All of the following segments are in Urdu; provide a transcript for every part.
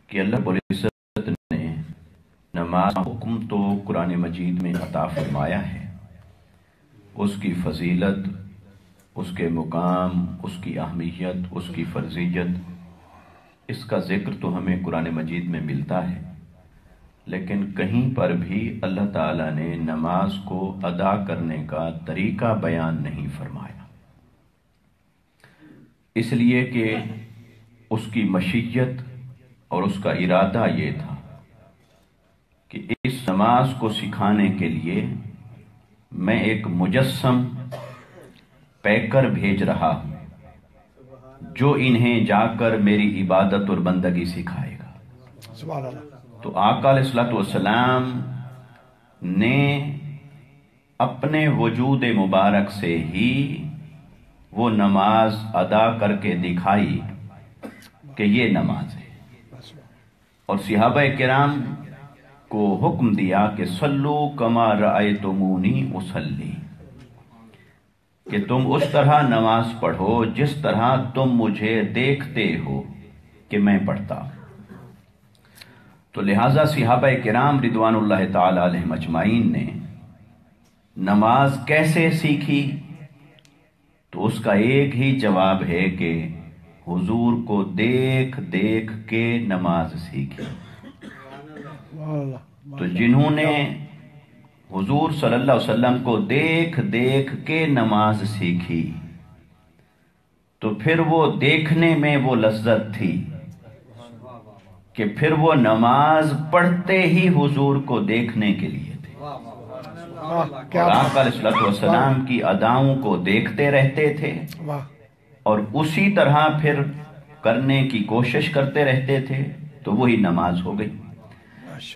کہ اللہ رب العزت نے نماز کا حکم تو قرآن مجید میں عطا فرمایا ہے، اس کی فضیلت، اس کے مقام، اس کی اہمیت، اس کی فرضیت، اس کا ذکر تو ہمیں قرآن مجید میں ملتا ہے، لیکن کہیں پر بھی اللہ تعالیٰ نے نماز کو ادا کرنے کا طریقہ بیان نہیں فرمایا، اس لیے کہ اس کی مشیت اور اس کا ارادہ یہ تھا کہ اس نماز کو سکھانے کے لیے میں ایک مجسم پیکر بھیج رہا ہوں جو انہیں جا کر میری عبادت اور بندگی سکھائے گا۔ سبحان اللہ۔ تو آقا علیہ الصلوۃ والسلام نے اپنے وجود مبارک سے ہی وہ نماز ادا کر کے دکھائی کہ یہ نماز ہے، اور صحابہ کرام کو حکم دیا کہ صلو کما رأیتمونی اصلی، کہ تم اس طرح نماز پڑھو جس طرح تم مجھے دیکھتے ہو کہ میں پڑھتا ہوں۔ تو لہٰذا صحابہ کرام رضوان اللہ تعالی علیہم اجمعین نے نماز کیسے سیکھی؟ تو اس کا ایک ہی جواب ہے کہ حضور کو دیکھ دیکھ کے نماز سیکھی۔ تو جنہوں نے حضور صلی اللہ علیہ وسلم کو دیکھ دیکھ کے نماز سیکھی تو پھر وہ دیکھنے میں وہ لذت تھی کہ پھر وہ نماز پڑھتے ہی حضور کو دیکھنے کے لیے تھے، اور آقا علیہ الصلوۃ والسلام کی اداؤں کو دیکھتے رہتے تھے اور اسی طرح پھر کرنے کی کوشش کرتے رہتے تھے، تو وہی نماز ہو گئی۔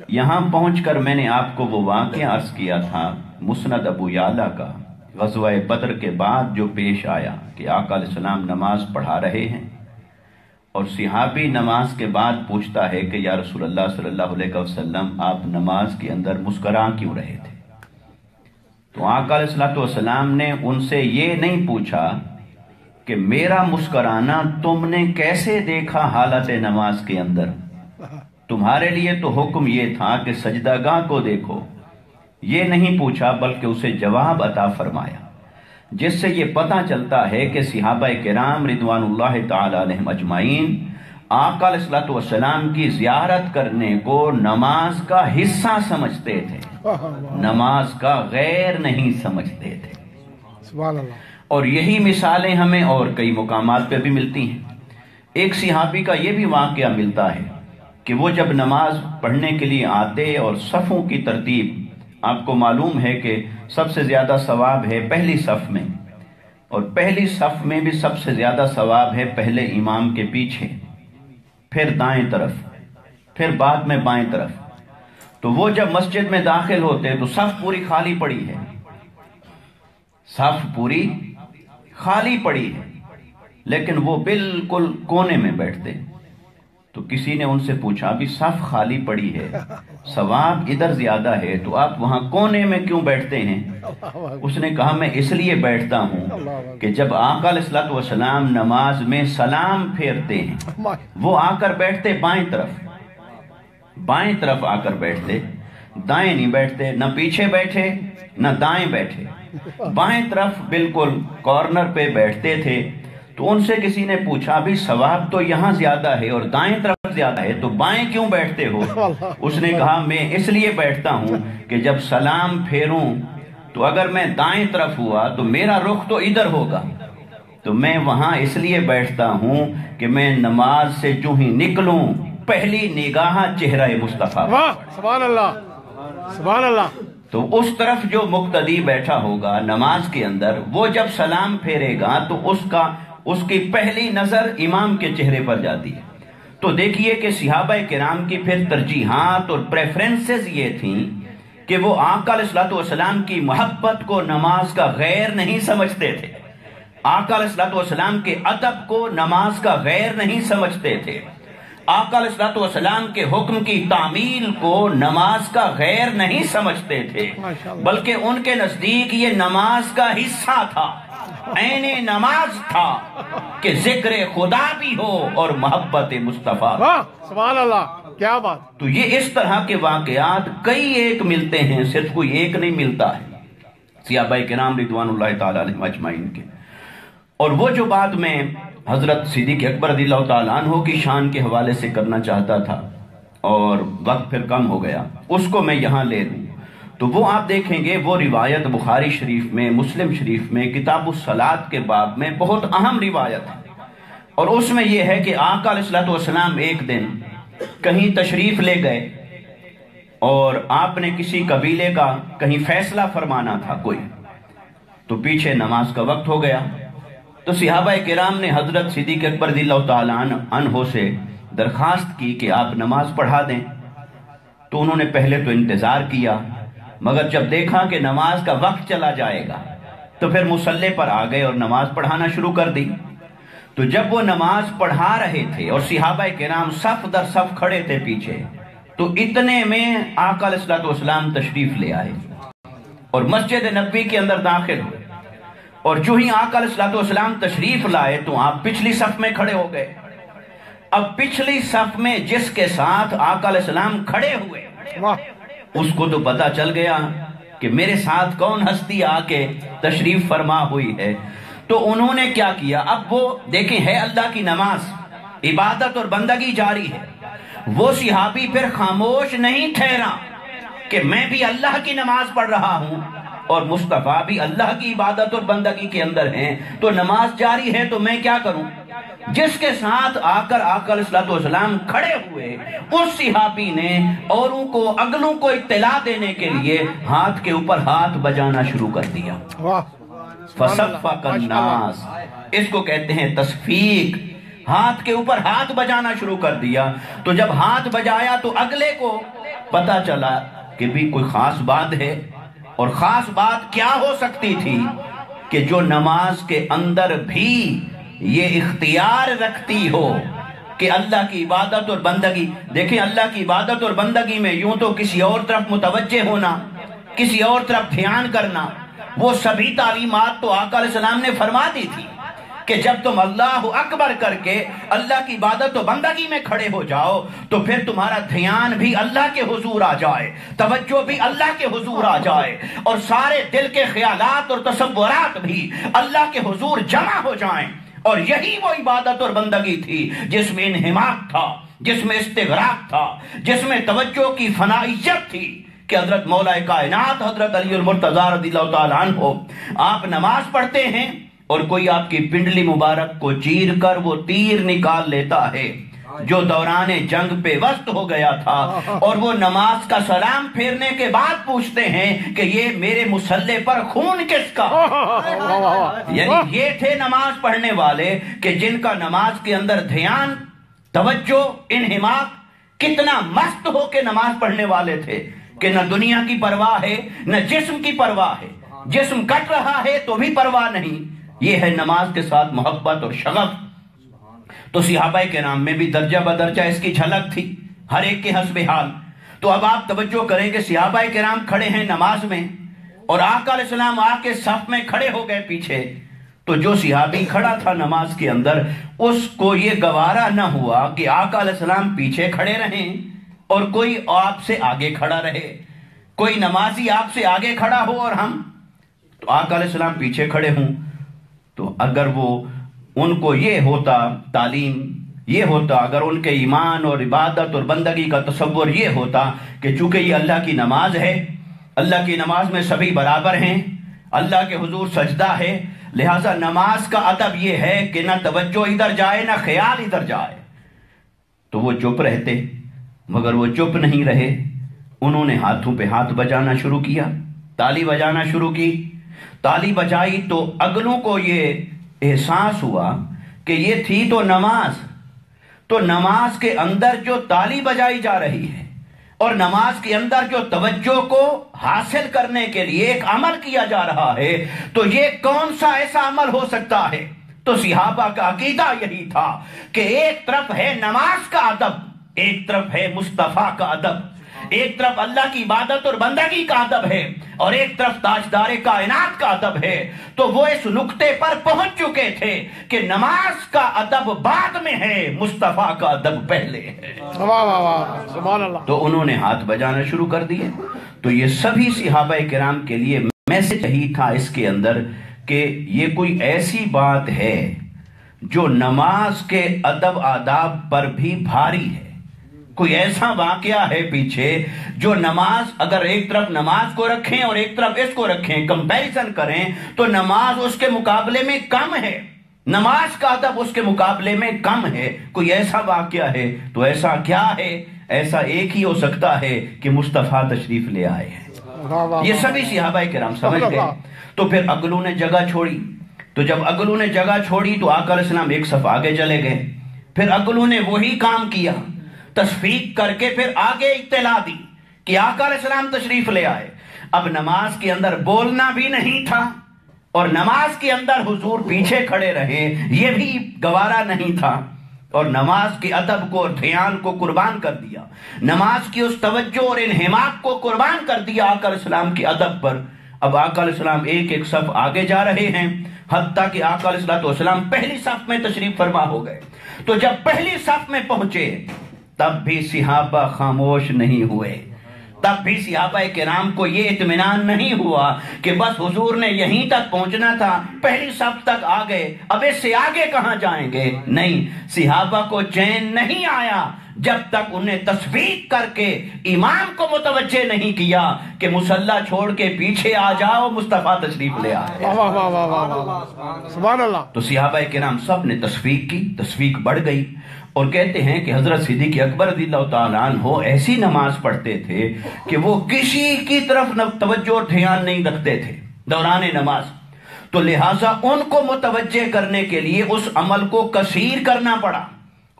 یہاں پہنچ کر میں نے آپ کو وہ واقعہ عرض کیا تھا مسند ابو یعلا کا، غزوہ بدر کے بعد جو پیش آیا کہ آقا علیہ السلام نماز پڑھا رہے ہیں اور صحابی نماز کے بعد پوچھتا ہے کہ یا رسول اللہ صلی اللہ علیہ وسلم آپ نماز کے اندر مسکراں کیوں رہے تھے؟ تو آقا علیہ الصلوۃ والسلام نے ان سے یہ نہیں پوچھا کہ میرا مسکرانا تم نے کیسے دیکھا حالت نماز کے اندر، تمہارے لیے تو حکم یہ تھا کہ سجدہ گاہ کو دیکھو، یہ نہیں پوچھا بلکہ اسے جواب عطا فرمایا، جس سے یہ پتہ چلتا ہے کہ صحابہ کرام رضوان اللہ تعالی علیہم اجمعین آقا علیہ الصلوۃ والسلام کی زیارت کرنے کو نماز کا حصہ سمجھتے تھے، نماز کا غیر نہیں سمجھتے تھے۔ سبحان اللہ۔ اور یہی مثالیں ہمیں اور کئی مقامات پہ بھی ملتی ہیں۔ ایک صحابی کا یہ بھی واقعہ ملتا ہے کہ وہ جب نماز پڑھنے کے لیے آتے اور صفوں کی ترتیب، آپ کو معلوم ہے کہ سب سے زیادہ ثواب ہے پہلی صف میں، اور پہلی صف میں بھی سب سے زیادہ ثواب ہے پہلے امام کے پیچھے، پھر دائیں طرف، پھر بعد میں بائیں طرف۔ تو وہ جب مسجد میں داخل ہوتے تو صف پوری خالی پڑی ہے، صف پوری خالی پڑی ہے، لیکن وہ بالکل کونے میں بیٹھتے۔ تو کسی نے ان سے پوچھا ابھی صف خالی پڑی ہے، ثواب ادھر زیادہ ہے، تو آپ وہاں کونے میں کیوں بیٹھتے ہیں؟ اس نے کہا میں اس لیے بیٹھتا ہوں کہ جب آقا علیہ الصلوۃ والسلام نماز میں سلام پھیرتے ہیں وہ آ کر بیٹھتے بائیں طرف آ کر بیٹھتے، دائیں نہیں بیٹھتے، نہ پیچھے بیٹھے نہ دائیں بیٹھے، بائیں طرف بالکل کارنر پہ بیٹھتے تھے۔ تو ان سے کسی نے پوچھا بھی ثواب تو یہاں زیادہ ہے اور دائیں طرف زیادہ ہے، تو بائیں کیوں بیٹھتے ہو؟ اس نے کہا میں اس لیے بیٹھتا ہوں کہ جب سلام پھیروں تو اگر میں دائیں طرف ہوا تو میرا رخ تو ادھر ہوگا، تو میں وہاں اس لیے بیٹھتا ہوں کہ میں نماز سے جو ہی نکلوں پہلی نگاہ چہرہ مصطفیٰ۔ سبحان اللہ، سبحان اللہ۔ تو اس طرف جو مقتدی بیٹھا ہوگا نماز کے اندر، وہ جب سلام پھیرے گا تو اس کی پہلی نظر امام کے چہرے پر جاتی ہے۔ تو دیکھیے کہ صحابہ کرام کی پھر ترجیحات اور پریفرنسز یہ تھیں کہ وہ آقا علیہ الصلوۃ والسلام کی محبت کو نماز کا غیر نہیں سمجھتے تھے، آقا علیہ الصلوۃ والسلام کے ادب کو نماز کا غیر نہیں سمجھتے تھے، آقا علیہ الصلوۃ والسلام کے حکم کی تعمیل کو نماز کا غیر نہیں سمجھتے تھے، بلکہ ان کے نزدیک یہ نماز کا حصہ تھا۔ عین نماز تھا کہ ذکر خدا بھی ہو اور محبت مصطفیٰ. واہ سبحان اللہ کیا بات. تو یہ اس طرح کے واقعات کئی ایک ملتے ہیں، صرف کوئی ایک نہیں ملتا ہے صحابہ کرام رضوان اللہ تعالی علیہم اجمعین کے. اور وہ جو بات میں حضرت صدیق اکبر رضی اللہ تعالیٰ عنہ کی شان کے حوالے سے کرنا چاہتا تھا اور وقت پھر کم ہو گیا، اس کو میں یہاں لے لوں. تو وہ آپ دیکھیں گے وہ روایت بخاری شریف میں، مسلم شریف میں، کتاب الصلاۃ کے باب میں بہت اہم روایت ہے. اور اس میں یہ ہے کہ آقا علیہ الصلوۃ والسلام ایک دن کہیں تشریف لے گئے اور آپ نے کسی قبیلے کا کہیں فیصلہ فرمانا تھا کوئی، تو پیچھے نماز کا وقت ہو گیا. تو صحابہ کرام نے حضرت صدیق اکبر رضی اللہ تعالیٰ عنہ سے درخواست کی کہ آپ نماز پڑھا دیں. تو انہوں نے پہلے تو انتظار کیا، مگر جب دیکھا کہ نماز کا وقت چلا جائے گا تو پھر مصلی پر آ گئے اور نماز پڑھانا شروع کر دی. تو جب وہ نماز پڑھا رہے تھے اور صحابہ کرام صف در صف کھڑے تھے پیچھے، تو اتنے میں آقا علیہ الصلوۃ والسلام تشریف لے آئے اور مسجد نبوی کے اندر داخل ہوئے. اور جو ہی آقا علیہ الصلوۃ والسلام تشریف لائے تو آپ پچھلی صف میں کھڑے ہو گئے. اب پچھلی صف میں جس کے ساتھ آقا علیہ السلام کھڑے ہوئے اس کو تو پتا چل گیا کہ میرے ساتھ کون ہستی آ کے تشریف فرما ہوئی ہے. تو انہوں نے کیا کیا، اب وہ دیکھیں ہے اللہ کی نماز، عبادت اور بندگی جاری ہے. وہ صحابی پھر خاموش نہیں ٹھہرا کہ میں بھی اللہ کی نماز پڑھ رہا ہوں اور مصطفیٰ بھی اللہ کی عبادت اور بندگی کے اندر ہیں، تو نماز جاری ہے تو میں کیا کروں. جس کے ساتھ آ کر آقا علیہ الصلوۃ والسلام کھڑے ہوئے، اس صحابی نے اوروں کو اگلوں کو اطلاع دینے کے لیے ہاتھ کے اوپر ہاتھ بجانا شروع کر دیا. فصفق الناس، اس کو کہتے ہیں تصفیق. ہاتھ کے اوپر ہاتھ بجانا شروع کر دیا. تو جب ہاتھ بجایا تو اگلے کو پتا چلا کہ بھی کوئی خاص بات ہے. اور خاص بات کیا ہو سکتی تھی کہ جو نماز کے اندر بھی یہ اختیار رکھتی ہو کہ اللہ کی عبادت اور بندگی. دیکھیں اللہ کی عبادت اور بندگی میں یوں تو کسی اور طرف متوجہ ہونا، کسی اور طرف دھیان کرنا، وہ سبھی تعلیمات تو آقا علیہ السلام نے فرما دی تھی کہ جب تم اللہ اکبر کر کے اللہ کی عبادت و بندگی میں کھڑے ہو جاؤ تو پھر تمہارا دھیان بھی اللہ کے حضور آ جائے، توجہ بھی اللہ کے حضور آ جائے، اور سارے دل کے خیالات اور تصورات بھی اللہ کے حضور جمع ہو جائیں. اور یہی وہ عبادت اور بندگی تھی جس میں انہماک تھا، جس میں استغراق تھا، جس میں توجہ کی فنائیت تھی کہ حضرت مولا کائنات حضرت علی المرتضیٰ رضی اللہ تعالیٰ عنہ آپ نماز پڑھتے ہیں اور کوئی آپ کی پنڈلی مبارک کو چیر کر وہ تیر نکال لیتا ہے جو دوران جنگ پہ وسط ہو گیا تھا، اور وہ نماز کا سلام پھیرنے کے بعد پوچھتے ہیں کہ یہ میرے مصلی پر خون کس کا. یعنی یہ تھے نماز پڑھنے والے کہ جن کا نماز کے اندر دھیان، توجہ، انہماک، کتنا مست ہو کے نماز پڑھنے والے تھے کہ نہ دنیا کی پرواہ ہے نہ جسم کی پرواہ ہے. جسم کٹ رہا ہے تو بھی پرواہ نہیں. یہ ہے نماز کے ساتھ محبت اور شغف. تو صحابہ کرام میں بھی درجہ بدرجہ اس کی جھلک تھی، ہر ایک کے حسب حال. تو اب آپ توجہ کریں کہ صحابہ کرام کھڑے ہیں نماز میں اور آقا علیہ السلام آ کے صف میں کھڑے ہو گئے پیچھے. تو جو صحابی کھڑا تھا نماز کے اندر، اس کو یہ گوارا نہ ہوا کہ آقا علیہ السلام پیچھے کھڑے رہیں اور کوئی آپ سے آگے کھڑا رہے، کوئی نمازی آپ سے آگے کھڑا ہو اور ہم تو آقا علیہ السلام پیچھے کھڑے ہوں. تو اگر وہ ان کو یہ ہوتا تعلیم، یہ ہوتا اگر ان کے ایمان اور عبادت اور بندگی کا تصور یہ ہوتا کہ چونکہ یہ اللہ کی نماز ہے، اللہ کی نماز میں سبھی برابر ہیں، اللہ کے حضور سجدہ ہے، لہٰذا نماز کا ادب یہ ہے کہ نہ توجہ ادھر جائے نہ خیال ادھر جائے، تو وہ چپ رہتے. مگر وہ چپ نہیں رہے، انہوں نے ہاتھوں پہ ہاتھ بجانا شروع کیا، تالی بجانا شروع کی. تالی بجائی تو اگلوں کو یہ احساس ہوا کہ یہ تھی تو نماز کے اندر جو تالی بجائی جا رہی ہے اور نماز کے اندر جو توجہ کو حاصل کرنے کے لیے ایک عمل کیا جا رہا ہے، تو یہ کون سا ایسا عمل ہو سکتا ہے. تو صحابہ کا عقیدہ یہی تھا کہ ایک طرف ہے نماز کا ادب، ایک طرف ہے مصطفیٰ کا ادب. ایک طرف اللہ کی عبادت اور بندگی کا ادب ہے اور ایک طرف تاجدار کائنات کا ادب ہے، تو وہ اس نقطے پر پہنچ چکے تھے کہ نماز کا ادب بعد میں ہے، مصطفیٰ کا ادب پہلے ہے۔ واہ واہ واہ، سبحان اللہ۔ تو انہوں نے ہاتھ بجانا شروع کر دیے۔ تو یہ سبھی صحابہ کرام کے لیے میسج یہی تھا اس کے اندر کہ یہ کوئی ایسی بات ہے جو نماز کے ادب آداب پر بھی بھاری ہے، کوئی ایسا واقعہ ہے پیچھے جو نماز، اگر ایک طرف نماز کو رکھیں اور ایک طرف اس کو رکھیں، کمپیریزن کریں تو نماز اس کے مقابلے میں کم ہے، نماز کا ادب اس کے مقابلے میں کم ہے۔ کوئی ایسا واقعہ ہے تو ایسا کیا ہے؟ ایسا ایک ہی ہو سکتا ہے کہ مصطفیٰ تشریف لے آئے ہیں۔ یہ سبھی صحابہ کرام سمجھ گئے۔ تو پھر اگلوں نے جگہ چھوڑی، تو جب اگلوں نے جگہ چھوڑی تو آقا علیہ السلام ایک صف آگے چلے گئے، پھر اگلوں نے وہی کام کیا، تصفیق کر کے پھر آگے اطلاع دی کہ آقا علیہ السلام تشریف لے آئے۔ اب نماز کے اندر بولنا بھی نہیں تھا اور نماز کے اندر حضور پیچھے کھڑے رہے یہ بھی گوارا نہیں تھا، اور نماز کے ادب کو اور دھیان کو قربان کر دیا، نماز کی اس توجہ اور انہماک کو قربان کر دیا آقا علیہ السلام کے ادب پر۔ اب آقا علیہ السلام ایک ایک صف آگے جا رہے ہیں، حتیٰ کہ آقا علیہ السلام پہلی صف میں تشریف فرما ہو گئے۔ تو جب پہلی صف میں پہنچے تب بھی صحابہ خاموش نہیں ہوئے، تب بھی صحابہ کرام کو یہ اطمینان نہیں ہوا کہ بس حضور نے یہیں تک پہنچنا تھا، پہلی صف تک آ گئے، اب اس سے آگے کہاں جائیں گے؟ نہیں، صحابہ کو چین نہیں آیا جب تک انہیں تصفیق کر کے امام کو متوجہ نہیں کیا کہ مصلی چھوڑ کے پیچھے آ جاؤ، مصطفیٰ تشریف لے آئے۔ واہ واہ واہ واہ واہ، سبحان اللہ۔ تو صحابہ کرام سب نے تصفیق کی، تصفیق بڑھ گئی، اور کہتے ہیں کہ حضرت صدیق اکبر رضی اللہ تعالیٰ عنہ ایسی نماز پڑھتے تھے کہ وہ کسی کی طرف توجہ اور دھیان نہیں رکھتے تھے دوران نماز، تو لہٰذا ان کو متوجہ کرنے کے لیے اس عمل کو کثیر کرنا پڑا،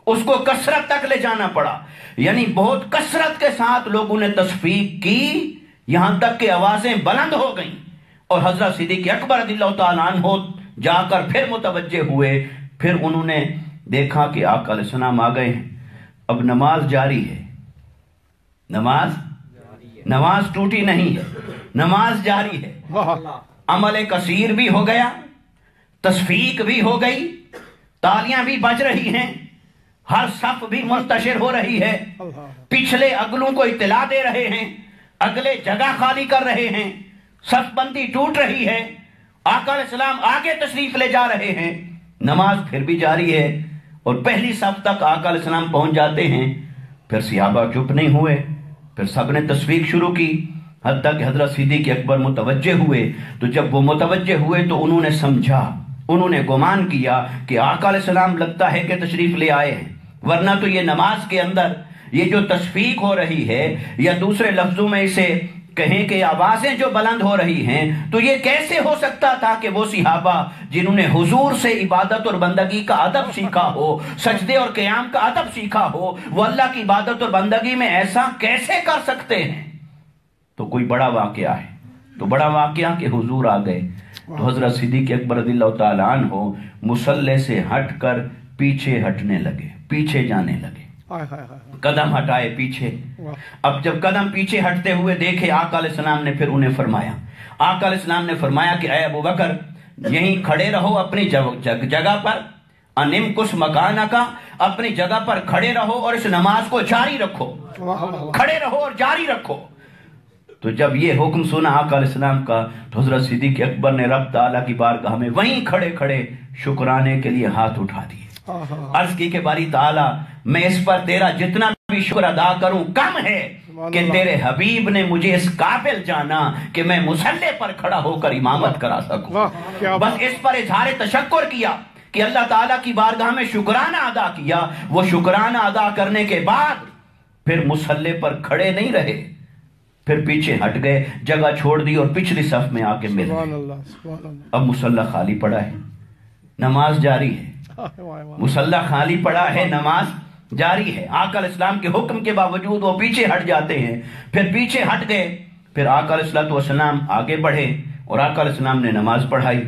اس کو کثرت تک لے جانا پڑا، یعنی بہت کثرت کے ساتھ لوگوں نے تصفیق کی، یہاں تک کہ آوازیں بلند ہو گئیں، اور حضرت صدیق اکبر رضی اللہ تعالیٰ عنہ جا کر پھر متوجہ ہوئے، پھر انہوں نے دیکھا کہ آقا علیہ السلام آ گئے ہیں، اب نماز جاری ہے، نماز ٹوٹی نہیں ہے، نماز جاری ہے، عمل کثیر بھی ہو گیا، تصفیق بھی ہو گئی، تالیاں بھی بج رہی ہیں، ہر صف بھی منتشر ہو رہی ہے، پچھلے اگلوں کو اطلاع دے رہے ہیں، اگلے جگہ خالی کر رہے ہیں، صف بندی ٹوٹ رہی ہے، آقا علیہ السلام آگے تشریف لے جا رہے ہیں، نماز پھر بھی جاری ہے، اور پہلی صف تک آقا علیہ السلام پہنچ جاتے ہیں۔ پھر صحابہ چپ نہیں ہوئے، پھر سب نے تصفیق شروع کی، حتیٰ کہ حضرت صدیق اکبر متوجہ ہوئے۔ تو جب وہ متوجہ ہوئے تو انہوں نے سمجھا، انہوں نے گمان کیا کہ آقا علیہ السلام لگتا ہے کہ تشریف لے آئے ہیں، ورنہ تو یہ نماز کے اندر یہ جو تصفیق ہو رہی ہے، یا دوسرے لفظوں میں اسے کہیں کہ آوازیں جو بلند ہو رہی ہیں، تو یہ کیسے ہو سکتا تھا کہ وہ صحابہ جنہوں نے حضور سے عبادت اور بندگی کا ادب سیکھا ہو، سجدے اور قیام کا ادب سیکھا ہو، وہ اللہ کی عبادت اور بندگی میں ایسا کیسے کر سکتے ہیں؟ تو کوئی بڑا واقعہ ہے، تو بڑا واقعہ کہ حضور آ گئے، تو حضرت صدیق اکبر رضی اللہ تعالیٰ عنہ مصلی سے ہٹ کر پیچھے ہٹنے لگے، پیچھے جانے لگے، قدم ہٹائے پیچھے۔ اب جب قدم پیچھے ہٹتے ہوئے دیکھے آقا علیہ السلام نے پھر انہیں فرمایا، آقا علیہ السلام نے فرمایا کہ اے ابو بکر یہیں کھڑے رہو اپنی جگہ پر، انم کس مکانہ کا، اپنی جگہ پر کھڑے رہو اور اس نماز کو جاری رکھو، کھڑے رہو اور جاری رکھو۔ تو جب یہ حکم سنا آقا علیہ السلام کا تو حضرت صدیق اکبر نے رب تعالیٰ کی بارگاہ میں وہیں کھڑے کھڑے شکرانے کے لیے ہاتھ اٹھا دیے، عرض کی کہ باری تعالیٰ میں اس پر تیرا جتنا بھی شکر ادا کروں کم ہے کہ تیرے حبیب نے مجھے اس قابل جانا کہ میں مصلی پر کھڑا ہو کر امامت کرا سکوں، بس اس پر اظہار تشکر کیا کہ اللہ تعالیٰ کی بارگاہ میں شکرانہ ادا کیا۔ وہ شکرانہ ادا کرنے کے بعد پھر مصلی پر کھڑے نہیں رہے، پھر پیچھے ہٹ گئے، جگہ چھوڑ دی اور پچھلی صف میں آ کے مل گئے۔ اب مصلی خالی پڑا ہے، نماز جاری ہے، مصلی خالی پڑا ہے، نماز جاری ہے۔ آقا علیہ السلام کے حکم کے باوجود وہ پیچھے ہٹ جاتے ہیں، پھر پیچھے ہٹ گئے، پھر آقا علیہ السلام آگے بڑھے اور آقا علیہ السلام نے نماز پڑھائی۔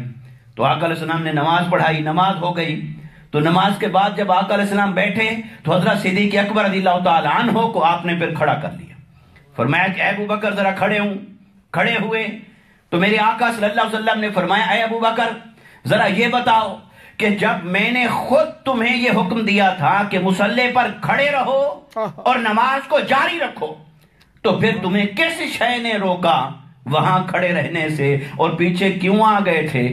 تو آقا علیہ السلام نے نماز پڑھائی، نماز ہو گئی۔ تو نماز کے بعد جب آقا علیہ السلام بیٹھے تو حضرت صدیق اکبر رضی اللہ تعالیٰ عنہ کو آپ نے پھر کھڑا کر لیا، فرمایا کہ اے ابو بکر ذرا کھڑے ہوئے تو میرے آقا صلی اللہ علیہ وسلم نے فرمایا اے ابو بکر ذرا یہ بتاؤ کہ جب میں نے خود تمہیں یہ حکم دیا تھا کہ مصلی پر کھڑے رہو اور نماز کو جاری رکھو تو پھر تمہیں کس شے نے روکا وہاں کھڑے رہنے سے اور پیچھے کیوں آ گئے تھے؟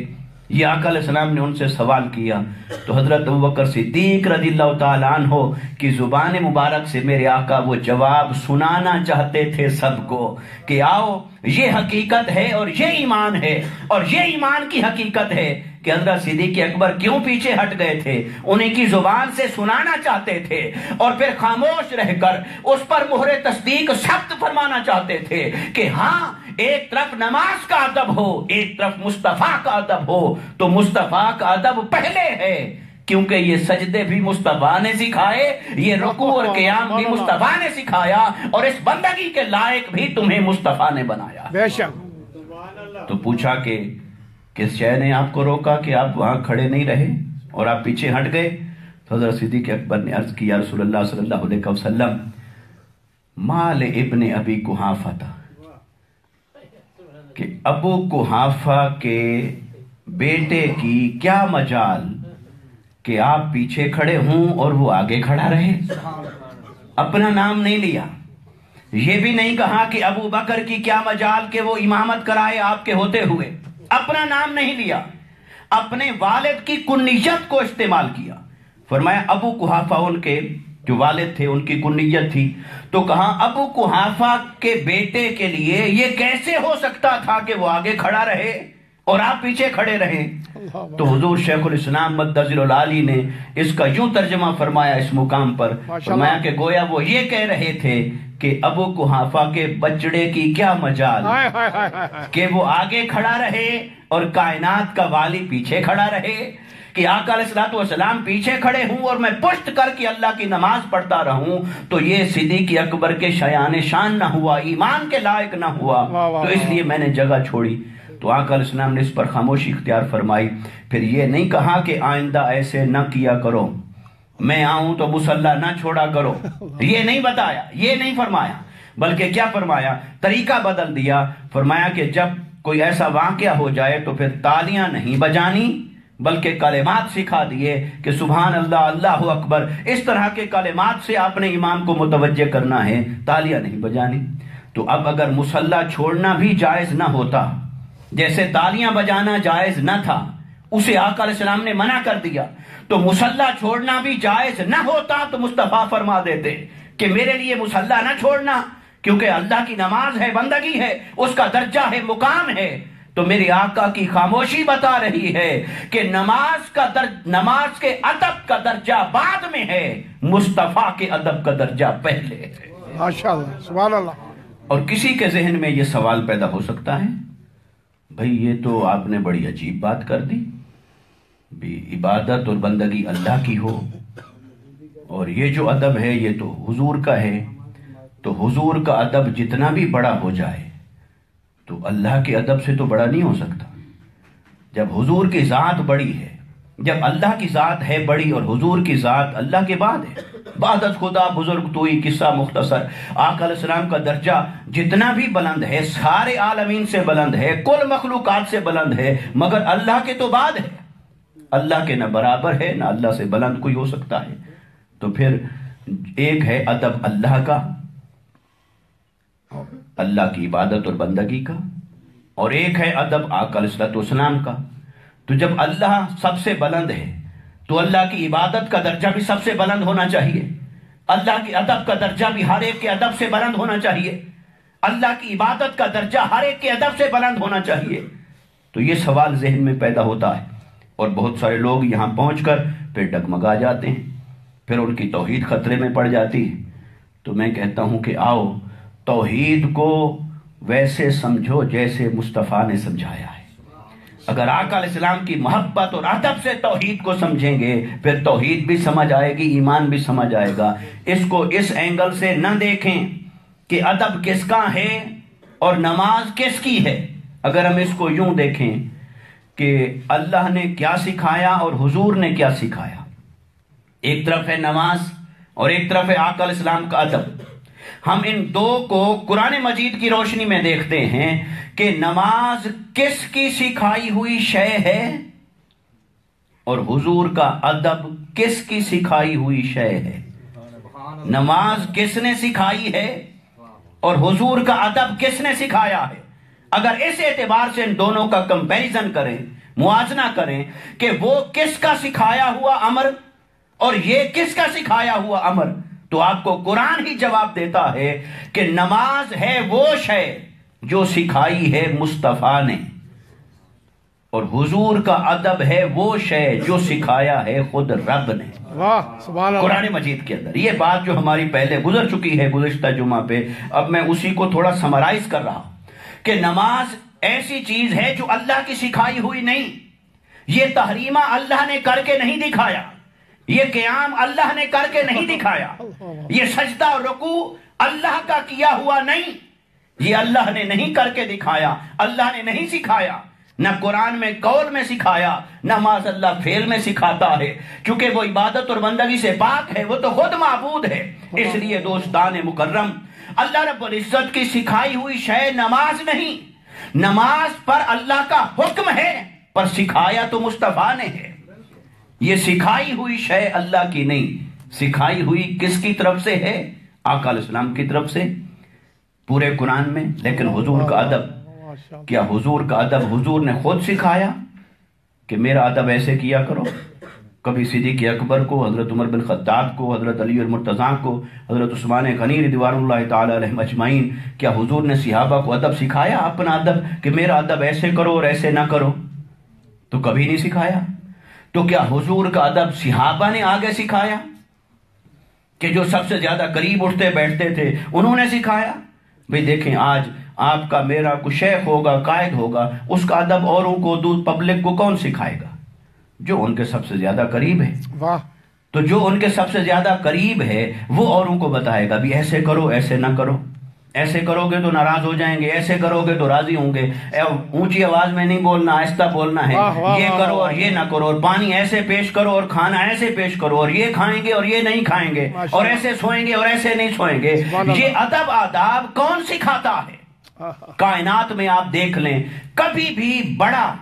یہ آقا علیہ السلام نے ان سے سوال کیا تو حضرت ابوبکر صدیق رضی اللہ تعالیٰ عنہ کی زبان مبارک سے میرے آقا وہ جواب سنانا چاہتے تھے سب کو کہ آؤ یہ حقیقت ہے اور یہ ایمان ہے اور یہ ایمان کی حقیقت ہے کہ حضرت صدیق اکبر کیوں پیچھے ہٹ گئے تھے، انہیں کی زبان سے سنانا چاہتے تھے اور پھر خاموش رہ کر اس پر مہر تصدیق ثبت فرمانا چاہتے تھے کہ ہاں ایک طرف نماز کا ادب ہو ایک طرف مصطفیٰ کا ادب ہو تو مصطفیٰ کا ادب پہلے ہے کیونکہ یہ سجدے بھی مصطفیٰ نے سکھائے، یہ رکوع اور قیام بھی مصطفیٰ نے سکھایا اور اس بندگی کے لائق بھی تمہیں مصطفیٰ نے بنایا۔ بے شک۔ تو پوچھا کہ کس شے نے آپ کو روکا کہ آپ وہاں کھڑے نہیں رہے اور آپ پیچھے ہٹ گئے؟ تو حضرت صدیق اکبر نے عرض کی یا رسول اللہ صلی اللہ علیہ وسلم مال ابن ابی قحافہ تھا کہ ابو قحافہ کے بیٹے کی کیا مجال کہ آپ پیچھے کھڑے ہوں اور وہ آگے کھڑا رہے۔ اپنا نام نہیں لیا، یہ بھی نہیں کہا کہ ابو بکر کی کیا مجال کہ وہ امامت کرائے آپ کے ہوتے ہوئے، اپنا نام نہیں لیا، اپنے والد کی کنیت کو استعمال کیا۔ فرمایا ابو قحافہ ان کے جو والد تھے ان کی کنیت تھی، تو کہا ابو قحافہ کے بیٹے کے لیے یہ کیسے ہو سکتا تھا کہ وہ آگے کھڑا رہے اور آپ پیچھے کھڑے رہیں؟ تو حضور شیخ الاسلام مدظر العالی نے اس کا یوں ترجمہ فرمایا اس مقام پر، فرمایا کہ گویا وہ یہ کہہ رہے تھے کہ ابو قحافہ کے بچڑے کی کیا مجال کہ وہ آگے کھڑا رہے اور کائنات کا والی پیچھے کھڑا رہے، کہ آقا علیہ السلام پیچھے کھڑے ہوں اور میں پشت کر کے اللہ کی نماز پڑھتا رہوں تو یہ صدیق اکبر کے شایان شان نہ ہوا، ایمان کے لائق نہ ہوا، تو اس لیے میں نے جگہ چھوڑی۔ تو آقا علیہ السلام نے اس پر خاموشی اختیار فرمائی، پھر یہ نہیں کہا کہ آئندہ ایسے نہ کیا کرو، میں آؤں تو مصلی نہ چھوڑا کرو، یہ نہیں بتایا، یہ نہیں فرمایا، بلکہ کیا فرمایا؟ طریقہ بدل دیا، فرمایا کہ جب کوئی ایسا واقعہ ہو جائے تو پھر تالیاں نہیں بجانی بلکہ کلمات سکھا دیے کہ سبحان اللہ، اللہ اکبر، اس طرح کے کلمات سے آپ نے امام کو متوجہ کرنا ہے، تالیاں نہیں بجانی۔ تو اب اگر مصلی چھوڑنا بھی جائز نہ ہوتا، جیسے تالیاں بجانا جائز نہ تھا اسے آقا علیہ السلام نے منع کر دیا، تو مصلی چھوڑنا بھی جائز نہ ہوتا تو مصطفیٰ فرما دیتے کہ میرے لیے مصلی نہ چھوڑنا، کیونکہ اللہ کی نماز ہے، بندگی ہے، اس کا درجہ ہے، مقام ہے۔ تو میری آقا کی خاموشی بتا رہی ہے کہ نماز کے ادب کا درجہ بعد میں ہے، مصطفیٰ کے ادب کا درجہ پہلے ہے۔ ماشاءاللہ، سبحان اللہ۔ اور کسی کے ذہن میں یہ سوال پیدا ہو سکتا ہے بھئی یہ تو آپ نے بڑی عجیب بات کر دی، بھی عبادت اور بندگی اللہ کی ہو اور یہ جو ادب ہے یہ تو حضور کا ہے، تو حضور کا ادب جتنا بھی بڑا ہو جائے تو اللہ کے ادب سے تو بڑا نہیں ہو سکتا۔ جب حضور کی ذات بڑی ہے، جب اللہ کی ذات ہے بڑی اور حضور کی ذات اللہ کے بعد ہے، بعد از خدا بزرگ توئی، قصہ مختصر، آقا علیہ السلام کا درجہ جتنا بھی بلند ہے سارے عالمین سے بلند ہے، کل مخلوقات سے بلند ہے، مگر اللہ کے تو بعد ہے، اللہ کے نہ برابر ہے نہ اللہ سے بلند کوئی ہو سکتا ہے۔ تو پھر ایک ہے ادب اللہ کا، اللہ کی عبادت اور بندگی کا، اور ایک ہے ادب آقا علیہ السلام کا۔ تو جب اللہ سب سے بلند ہے تو اللہ کی عبادت کا درجہ بھی سب سے بلند ہونا چاہیے، اللہ کے ادب کا درجہ بھی ہر ایک کے ادب سے بلند ہونا چاہیے، اللہ کی عبادت کا درجہ ہر ایک کے ادب سے بلند ہونا چاہیے۔ تو یہ سوال ذہن میں پیدا ہوتا ہے اور بہت سارے لوگ یہاں پہنچ کر پھر ڈگمگا جاتے ہیں، پھر ان کی توحید خطرے میں پڑ جاتی ہے۔ تو میں کہتا ہوں کہ آؤ توحید کو ویسے سمجھو جیسے مصطفیٰ نے سمجھایا ہے۔ اگر آقا علیہ السلام کی محبت اور ادب سے توحید کو سمجھیں گے پھر توحید بھی سمجھ آئے گی، ایمان بھی سمجھ آئے گا۔ اس کو اس اینگل سے نہ دیکھیں کہ ادب کس کا ہے اور نماز کس کی ہے۔ اگر ہم اس کو یوں دیکھیں کہ اللہ نے کیا سکھایا اور حضور نے کیا سکھایا، ایک طرف ہے نماز اور ایک طرف ہے آقا علیہ السلام کا ادب، ہم ان دو کو قرآن مجید کی روشنی میں دیکھتے ہیں کہ نماز کس کی سکھائی ہوئی شے ہے اور حضور کا ادب کس کی سکھائی ہوئی شے ہے. نماز کس نے سکھائی ہے اور حضور کا ادب کس نے سکھایا ہے. اگر اس اعتبار سے ان دونوں کا کمپیریزن کریں، موازنہ کریں کہ وہ کس کا سکھایا ہوا امر اور یہ کس کا سکھایا ہوا امر، تو آپ کو قرآن ہی جواب دیتا ہے کہ نماز ہے وہ شے جو سکھائی ہے مصطفیٰ نے اور حضور کا ادب ہے وہ شے جو سکھایا ہے خود رب نے. واہ سبحان اللہ. قرآن مجید کے اندر یہ بات جو ہماری پہلے گزر چکی ہے گزشتہ جمعہ پہ، اب میں اسی کو تھوڑا سمرائز کر رہا ہوں کہ نماز ایسی چیز ہے جو اللہ کی سکھائی ہوئی نہیں. یہ تحریمہ اللہ نے کر کے نہیں دکھایا، یہ قیام اللہ نے کر کے نہیں دکھایا، یہ سجدہ اور رکوع اللہ کا کیا ہوا نہیں، یہ اللہ نے نہیں کر کے دکھایا، اللہ نے نہیں سکھایا. نہ قرآن میں قول میں سکھایا، نہ معاذ اللہ فعل میں سکھاتا ہے، کیونکہ وہ عبادت اور بندگی سے پاک ہے، وہ تو خود معبود ہے. اس لیے دوستان مکرم، اللہ رب العزت کی سکھائی ہوئی شے نماز نہیں. نماز پر اللہ کا حکم ہے پر سکھایا تو مصطفیٰ نے ہے. یہ سکھائی ہوئی شے اللہ کی نہیں، سکھائی ہوئی کس کی طرف سے ہے؟ آقا علیہ السلام کی طرف سے پورے قرآن میں. لیکن حضور کا ادب، کیا حضور کا ادب حضور نے خود سکھایا کہ میرا ادب ایسے کیا کرو؟ کبھی صدیق اکبر کو، حضرت عمر بن خطاب کو، حضرت علی المرتضیٰ کو، حضرت عثمان غنی رضوان اللہ تعالی علیہم اجمعین، کیا حضور نے صحابہ کو ادب سکھایا اپنا ادب کہ میرا ادب ایسے کرو اور ایسے نہ کرو؟ تو کبھی نہیں سکھایا. تو کیا حضور کا ادب صحابہ نے آگے سکھایا کہ جو سب سے زیادہ قریب اٹھتے بیٹھتے تھے انہوں نے سکھایا؟ بھئی دیکھیں، آج آپ کا میرا کوئی شیخ ہوگا، قائد ہوگا، اس کا ادب اوروں کو، پبلک کو کون سکھائے گا؟ جو ان کے سب سے زیادہ قریب ہے. واہ. تو جو ان کے سب سے زیادہ قریب ہے وہ اوروں کو بتائے گا بھی ایسے کرو ایسے نہ کرو، ایسے کرو گے تو ناراض ہو جائیں گے، ایسے کرو گے تو راضی ہوں گے، اونچی آواز میں نہیں بولنا، آہستہ بولنا ہے، یہ کرو اور یہ نہ کرو، اور پانی ایسے پیش کرو اور کھانا ایسے پیش کرو، اور یہ کھائیں گے اور یہ نہیں کھائیں گے، اور ایسے سوئیں گے اور ایسے نہیں سوئیں گے. یہ ادب آداب کون سکھاتا ہے؟ کائنات میں آپ دیکھ لیں، کبھی بھی بڑا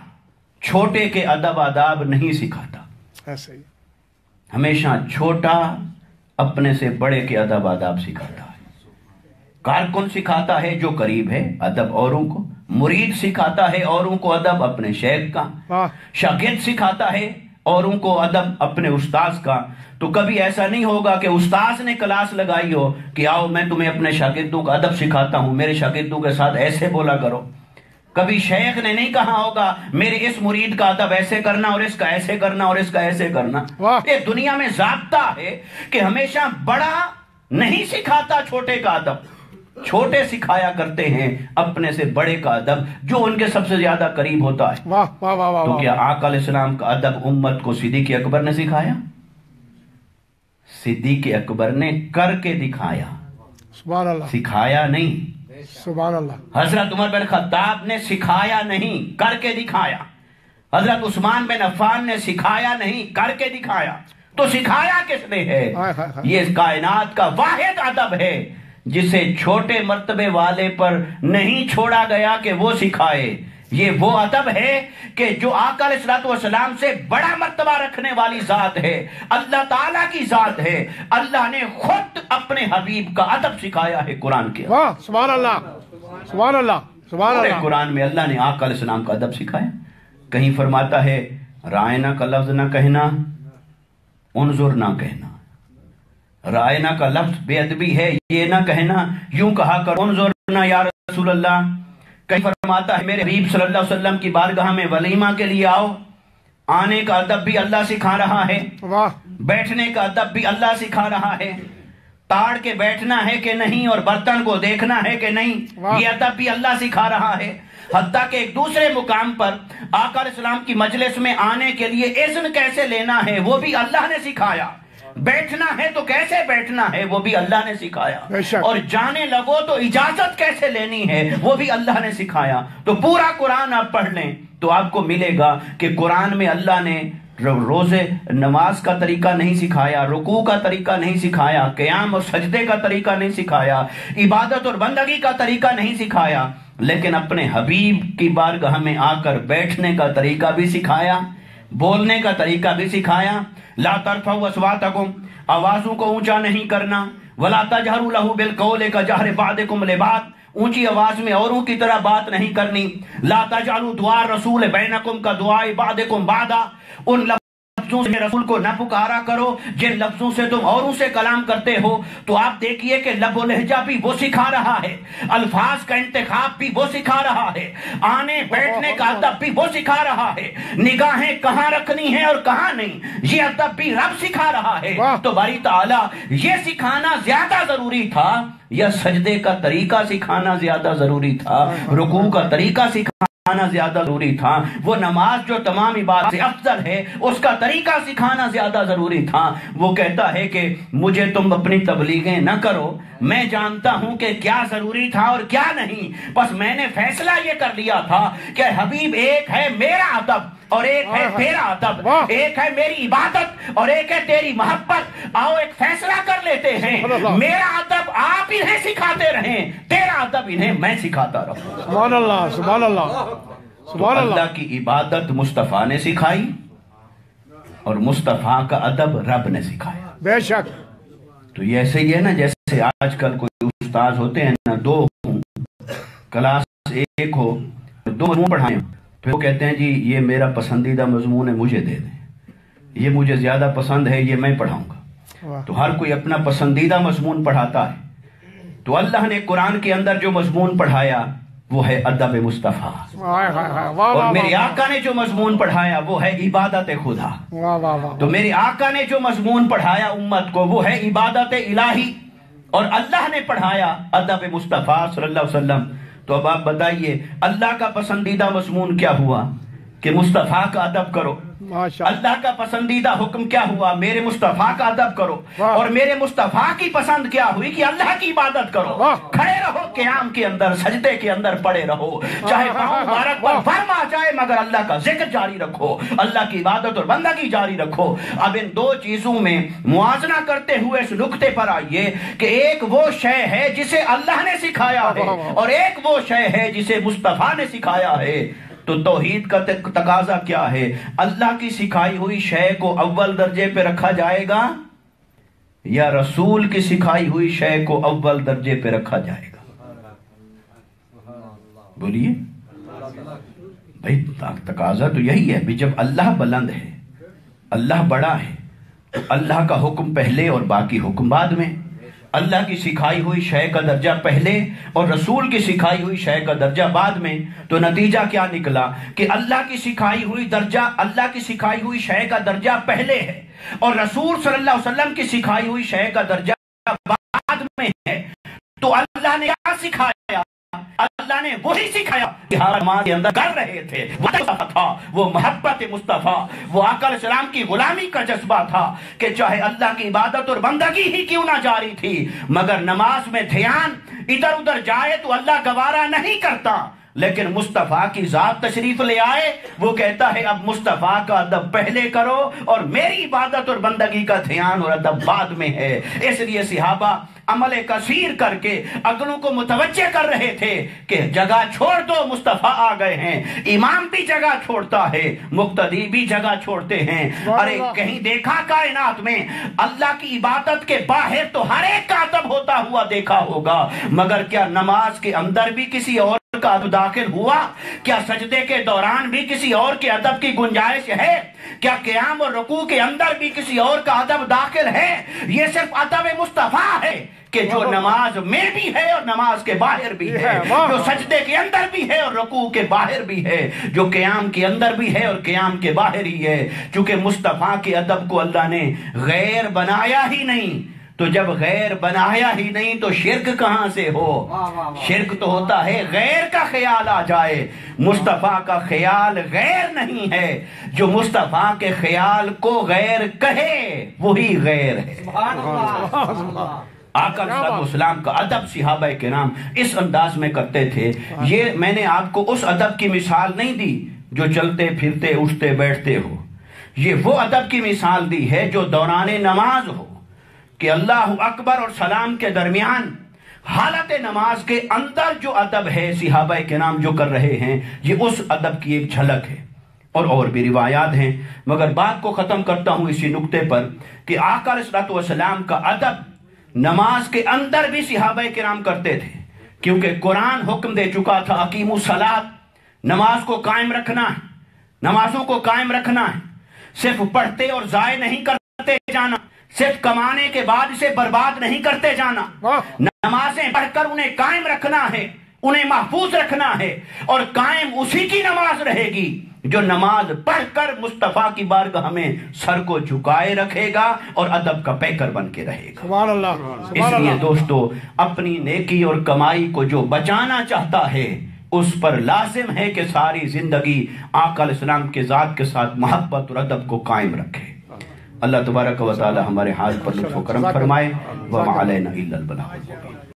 چھوٹے کے ادب آداب نہیں سکھاتا. ایسے ہی ہمیشہ چھوٹا اپنے سے بڑے کے ادب آداب سکھاتا ہے. کارکن سکھاتا ہے جو قریب ہے ادب اوروں کو، مرید سکھاتا ہے اوروں کو ادب اپنے شیخ کا، شاگرد سکھاتا ہے اوروں کو ادب اپنے استاذ کا. تو کبھی ایسا نہیں ہوگا کہ استاذ نے کلاس لگائی ہو کہ آؤ میں تمہیں اپنے شاگردوں کا ادب سکھاتا ہوں، میرے شاگردوں کے ساتھ ایسے بولا کرو. کبھی شیخ نے نہیں کہا ہوگا میرے اس مرید کا ادب ایسے کرنا اور اس کا ایسے کرنا اور اس کا ایسے کرنا. یہ دنیا میں ضابطہ ہے کہ ہمیشہ بڑا نہیں سکھاتا چھوٹے کا ادب، چھوٹے سکھایا کرتے ہیں اپنے سے بڑے کا ادب جو ان کے سب سے زیادہ قریب ہوتا ہے. تو کیا آقا علیہ السلام کا ادب امت کو صدیق اکبر نے سکھایا؟ صدیق اکبر نے کر کے دکھایا، سبحان اللہ، سکھایا نہیں. سبحان اللہ. حضرت عمر بن خطاب نے سکھایا نہیں، کر کے دکھایا. حضرت عثمان بن عفان نے سکھایا نہیں، کر کے دکھایا. تو سکھایا کس نے ہے؟ یہ کائنات کا واحد ادب ہے جسے چھوٹے مرتبے والے پر نہیں چھوڑا گیا کہ وہ سکھائے. یہ وہ ادب ہے کہ جو آقا علیہ السلام سے بڑا مرتبہ رکھنے والی ذات ہے، اللہ تعالیٰ کی ذات ہے. اللہ نے خود اپنے حبیب کا ادب سکھایا ہے قرآن کے. سبحان اللہ، سبحان اللہ، سبحان اللہ. قرآن میں اللہ نے آقا علیہ السلام کا ادب سکھایا. کہیں فرماتا ہے رائنا کا لفظ نہ کہنا، انظر نہ کہنا. رائنا کا لفظ بے ادبی ہے، یہ نہ کہنا، یوں کہا کر انظرنا یا رسول اللہ. کہیں فرماتا ہے میرے حبیب صلی اللہ علیہ وسلم کی بارگاہ میں ولیمہ کے لیے آؤ. آنے کا ادب بھی اللہ سکھا رہا ہے، بیٹھنے کا ادب بھی اللہ سکھا رہا ہے. تاڑ کے بیٹھنا ہے کہ نہیں اور برتن کو دیکھنا ہے کہ نہیں، یہ ادب بھی اللہ سکھا رہا ہے. حتیٰ کہ ایک دوسرے مقام پر آقا علیہ السلام کی مجلس میں آنے کے لیے اذن کیسے لینا ہے وہ بھی اللہ نے سکھایا. بیٹھنا ہے تو کیسے بیٹھنا ہے وہ بھی اللہ نے سکھایا. اور جانے لگو تو اجازت کیسے لینی ہے وہ بھی اللہ نے سکھایا. تو پورا قرآن آپ پڑھ لیں تو آپ کو ملے گا کہ قرآن میں اللہ نے روزے نماز کا طریقہ نہیں سکھایا، رکوع کا طریقہ نہیں سکھایا، قیام اور سجدے کا طریقہ نہیں سکھایا، عبادت اور بندگی کا طریقہ نہیں سکھایا، لیکن اپنے حبیب کی بارگاہ میں آ کر بیٹھنے کا طریقہ بھی سکھایا، بولنے کا طریقہ بھی سکھایا۔ لا ترفعوا اصواتکم، آوازوں کو اونچا نہیں کرنا، ولا تجہروا لہ بالقول کجہر بعضکم لبعض، اونچی آواز میں اوروں کی طرح بات نہیں کرنی۔ لا تجعلوا دعاء الرسول بینکم کدعاء بعضکم بعضا، ان لفظوں سے رسول کو نہ پکارا کرو جن لفظوں سے تم اوروں سے کلام کرتے ہو۔ تو آپ دیکھیے کہ لب و لہجہ بھی وہ سکھا رہا ہے، الفاظ کا انتخاب بھی وہ سکھا رہا ہے، آنے بیٹھنے کا ادب بھی وہ سکھا رہا ہے، نگاہیں کہاں رکھنی ہیں اور کہاں نہیں یہ ادب بھی رب سکھا رہا ہے۔ تو باری تعالیٰ یہ سکھانا زیادہ ضروری تھا یا سجدے کا طریقہ سکھانا زیادہ ضروری تھا، رکوع کا طریقہ سکھانا زیادہ ضروری تھا، وہ نماز جو تمام عبادت سے افضل ہے اس کا طریقہ سکھانا زیادہ ضروری تھا۔ وہ کہتا ہے کہ مجھے تم اپنی تبلیغیں نہ کرو، میں جانتا ہوں کہ کیا ضروری تھا اور کیا نہیں، بس میں نے فیصلہ یہ کر لیا تھا کہ حبیب ایک ہے میرا ادب اور ایک ہے تیرا ادب، ایک ہے میری عبادت اور ایک ہے تیری محبت، آؤ ایک فیصلہ کر لیتے ہیں، میرا ادب آپ انہیں سکھاتے رہیں، تیرا ادب انہیں میں سکھاتا رہوں۔ سبحان اللہ، سبحان اللہ، سبحان اللہ۔ اللہ کی عبادت مصطفیٰ نے سکھائی اور مصطفیٰ کا ادب رب نے سکھایا۔ بے شک۔ تو یہ ایسے ہی ہے نا جیسے آج کل کوئی استاذ ہوتے ہیں نا، دو ہوں کلاس ایک ہو، دو مضمون پڑھائیں، پھر وہ کہتے ہیں جی یہ میرا پسندیدہ مضمون ہے مجھے دے دیں، یہ مجھے زیادہ پسند ہے یہ میں پڑھاؤں گا۔ تو ہر کوئی اپنا پسندیدہ مضمون پڑھاتا ہے۔ تو اللہ نے قرآن کے اندر جو مضمون پڑھایا وہ ہے ادب مصطفیٰ، اور میرے آقا نے جو مضمون پڑھایا وہ ہے عبادت خدا۔ تو میرے آقا نے جو مضمون پڑھایا امت کو وہ ہے عبادت الہی، اور اللہ نے پڑھایا ادب مصطفیٰ صلی اللہ علیہ وسلم۔ تو اب آپ بتائیے اللہ کا پسندیدہ مضمون کیا ہوا کہ مصطفیٰ کا ادب کرو، اللہ کا پسندیدہ حکم کیا ہوا میرے مصطفیٰ کا ادب کرو، اور میرے مصطفیٰ کی پسند کیا ہوئی کہ اللہ کی عبادت کرو، کھڑے رہو قیام کے اندر، سجدے کے اندر پڑے رہو، چاہے پاؤں مبارک پر ورم آ جائے مگر اللہ کا ذکر جاری رکھو، اللہ کی عبادت اور بندگی جاری رکھو۔ اب ان دو چیزوں میں موازنہ کرتے ہوئے اس نقطے پر آئیے کہ ایک وہ شے ہے جسے اللہ نے سکھایا ہے اور ایک وہ شے ہے جسے مصطفیٰ نے سکھایا ہے۔ تو توحید کا تقاضا کیا ہے؟ اللہ کی سکھائی ہوئی شے کو اول درجے پہ رکھا جائے گا یا رسول کی سکھائی ہوئی شے کو اول درجے پہ رکھا جائے گا؟ بولیے بھائی، تقاضا تو یہی ہے بھی جب اللہ بلند ہے، اللہ بڑا ہے، تو اللہ کا حکم پہلے اور باقی حکم بعد میں، اللہ کی سکھائی ہوئی شے کا درجہ پہلے اور رسول کی سکھائی ہوئی شے کا درجہ بعد میں۔ تو نتیجہ کیا نکلا کہ اللہ کی سکھائی ہوئی شے کا درجہ پہلے ہے اور رسول صلی اللہ علیہ وسلم کی سکھائی ہوئی شے کا درجہ بعد میں ہے۔ تو اللہ نے کیا سکھایا؟ اللہ نے وہی سکھایا کہ ہمارے کے اندر کر رہے تھے، وہ محبت مصطفیٰ، وہ آقا علیہ السلام کی غلامی کا جذبہ تھا کہ چاہے اللہ کی عبادت اور بندگی ہی کیوں نہ جاری تھی مگر نماز میں دھیان ادھر ادھر جائے تو اللہ گوارا نہیں کرتا۔ لیکن مصطفیٰ کی ذات تشریف لے آئے، وہ کہتا ہے اب مصطفیٰ کا ادب پہلے کرو اور میری عبادت اور بندگی کا دھیان اور ادب بعد میں ہے۔ اس لیے صحابہ عمل کثیر کر کے اگلوں کو متوجہ کر رہے تھے کہ جگہ چھوڑ دو، مصطفیٰ آ گئے ہیں۔ امام بھی جگہ چھوڑتا ہے، مقتدی بھی جگہ چھوڑتے ہیں۔ ارے کہیں دیکھا کائنات میں اللہ کی عبادت کے باہر تو ہر ایک کا ادب ہوتا ہوا دیکھا ہوگا، مگر کیا نماز کے اندر بھی کسی اور کا ادب داخل ہوا؟ کیا سجدے کے دوران بھی کسی اور کے ادب کی گنجائش ہے؟ کیا قیام اور رکوع کے اندر بھی کسی اور کا ادب داخل ہے؟ یہ صرف ادب مصطفیٰ ہے کہ جو نماز میں بھی ہے اور نماز کے باہر بھی ہے، جو سجدے کے اندر بھی ہے اور رکوع کے باہر بھی ہے، جو قیام کے اندر بھی ہے اور قیام کے باہر ہی ہے۔ چونکہ مصطفیٰ کے ادب کو اللہ نے غیر بنایا ہی نہیں، تو جب غیر بنایا ہی نہیں تو شرک کہاں سے ہو؟ شرک تو ہوتا ہے غیر کا خیال آ جائے۔ مصطفیٰ کا خیال غیر نہیں ہے، جو مصطفیٰ کے خیال کو غیر کہے وہی غیر ہے۔ آقا صلی اللہ علیہ وسلم کا ادب صحابہ کرام اس انداز میں کرتے تھے۔ یہ میں نے آپ کو اس ادب کی مثال نہیں دی جو چلتے پھرتے اٹھتے بیٹھتے ہو، یہ وہ ادب کی مثال دی ہے جو دوران نماز ہو کہ اللہ اکبر اور سلام کے درمیان حالت نماز کے اندر جو ادب ہے صحابہ کرام جو کر رہے ہیں، یہ اس ادب کی ایک جھلک ہے۔ اور بھی روایات ہیں، مگر بات کو ختم کرتا ہوں اسی نقطے پر کہ آقا علیہ الصلوۃ والسلام کا ادب نماز کے اندر بھی صحابہ کرام کرتے تھے، کیونکہ قرآن حکم دے چکا تھا اقیموا الصلاۃ، نماز کو قائم رکھنا ہے، نمازوں کو قائم رکھنا ہے، صرف پڑھتے اور ضائع نہیں کرتے جانا، صرف کمانے کے بعد اسے برباد نہیں کرتے جانا، نمازیں پڑھ کر انہیں قائم رکھنا ہے، انہیں محفوظ رکھنا ہے، اور قائم اسی کی نماز رہے گی جو نماز پڑھ کر مصطفیٰ کی بارگاہ میں سر کو جھکائے رکھے گا اور ادب کا پیکر بن کے رہے گا۔ سبحان اللہ، اس لیے دوستو، اپنی نیکی اور کمائی کو جو بچانا چاہتا ہے اس پر لازم ہے کہ ساری زندگی آقا علیہ السلام کے ذات کے ساتھ محبت اور ادب کو قائم رکھے۔ اللہ تبارک و تعالی ہمارے حال پر لطف و کرم فرمائے، وَمَا عَلَيْنَا إِلَّا الْبَلَاغُ الْمُبِينُ۔